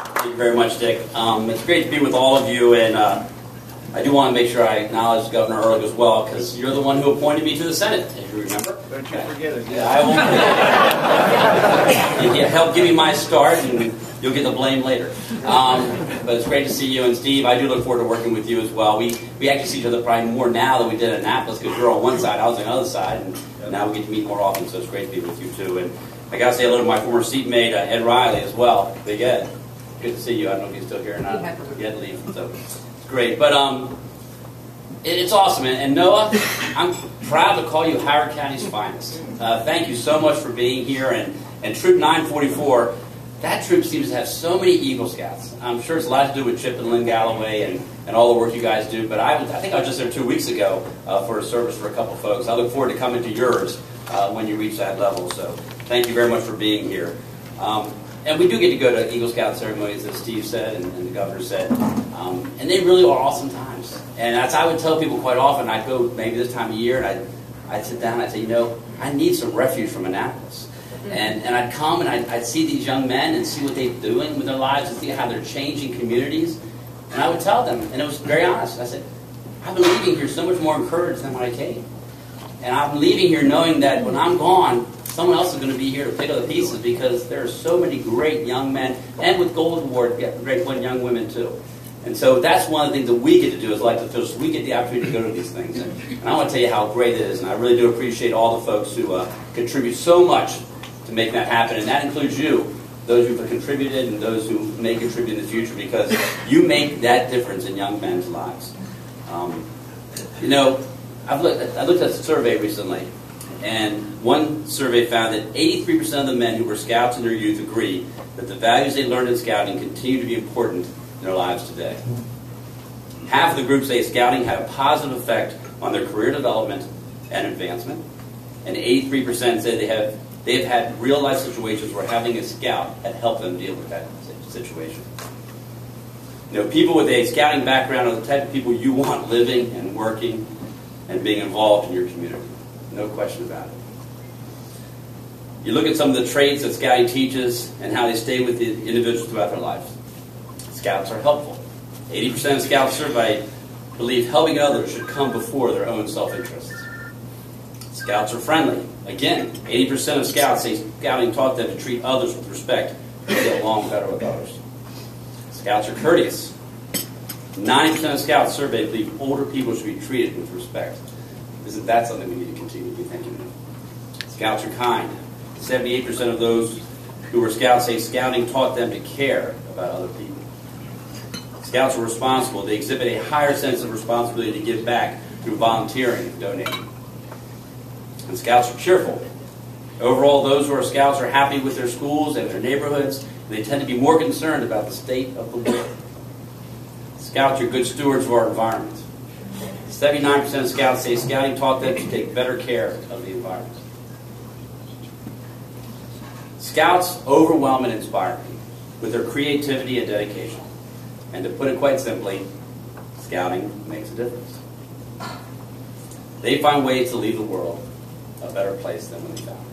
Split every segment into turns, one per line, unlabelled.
Thank you very much, Dick. It's great to be with all of you, and I do want to make sure I acknowledge Governor Ehrlich as well, because you're the one who appointed me to the Senate, if you remember.
Don't you forget it.
Yeah, I won't. You help give me my start, and you'll get the blame later. But it's great to see you, and Steve, I do look forward to working with you as well. We actually see each other probably more now than we did in Annapolis, because you're on one side, I was on the other side, and now we get to meet more often, so it's great to be with you too. And I got to say hello to my former seatmate, Ed Riley, as well. Big Ed. Good to see you. I don't know if he's still here or not. He had to leave, so it's great. But it's awesome. And Noah, I'm proud to call you Howard County's finest. Thank you so much for being here. And Troop 944, that troop seems to have so many Eagle Scouts. I'm sure it's a lot to do with Chip and Lynn Galloway and all the work you guys do. But I think I was just there 2 weeks ago for a service for a couple folks. I look forward to coming to yours when you reach that level. So thank you very much for being here. And we do get to go to Eagle Scout ceremonies, as Steve said and the governor said. And they really are awesome times. And as I would tell people quite often, I'd go maybe this time of year, and I'd sit down and I'd say, you know, I need some refuge from Annapolis. And I'd come and I'd see these young men and see what they're doing with their lives and see how they're changing communities. And I would tell them, and it was very honest. I said, I've been leaving here so much more encouraged than when I came. And I'm leaving here knowing that when I'm gone, someone else is going to be here to pick up the pieces, because there are so many great young men, and with Gold Award, great young women too. And so that's one of the things that we get to do as elected officials. We get the opportunity to go to these things. And I want to tell you how great it is, and I really do appreciate all the folks who contribute so much to make that happen. And that includes you, those who have contributed and those who may contribute in the future, because you make that difference in young men's lives. You know, I looked at a survey recently, and one survey found that 83% of the men who were scouts in their youth agree that the values they learned in scouting continue to be important in their lives today. Half of the group say scouting had a positive effect on their career development and advancement, and 83% say they have had real life situations where having a scout had helped them deal with that situation. You know, people with a scouting background are the type of people you want living and working and being involved in your community. No question about it. You look at some of the traits that scouting teaches and how they stay with the individuals throughout their lives. Scouts are helpful. 80% of scouts surveyed believe helping others should come before their own self-interests. Scouts are friendly. Again, 80% of scouts say scouting taught them to treat others with respect and get along better with others. Scouts are courteous. 90% of scouts surveyed believe older people should be treated with respect. Isn't that something we need to continue to be thinking of? Scouts are kind. 78% of those who were scouts say scouting taught them to care about other people. Scouts are responsible. They exhibit a higher sense of responsibility to give back through volunteering and donating. And scouts are cheerful. Overall, those who are scouts are happy with their schools and their neighborhoods, and they tend to be more concerned about the state of the world. Scouts are good stewards of our environment. 79% of scouts say scouting taught them to take better care of the environment. Scouts overwhelm and inspire me with their creativity and dedication. And to put it quite simply, scouting makes a difference. They find ways to leave the world a better place than when they found it.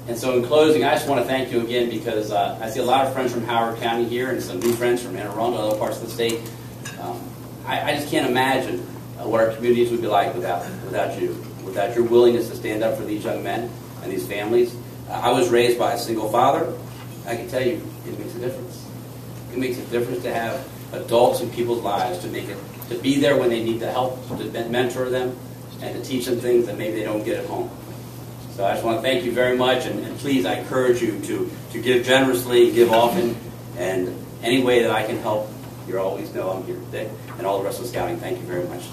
And so in closing, I just want to thank you again, because I see a lot of friends from Howard County here and some new friends from Anne Arundel and other parts of the state. I just can't imagine what our communities would be like without you, without your willingness to stand up for these young men and these families. I was raised by a single father. I can tell you, it makes a difference. It makes a difference to have adults in people's lives, to be there when they need the help, to mentor them, and to teach them things that maybe they don't get at home. So I just want to thank you very much, and please, I encourage you to give generously, give often, and any way that I can help, you always know I'm here today. And all the rest of Scouting, thank you very much.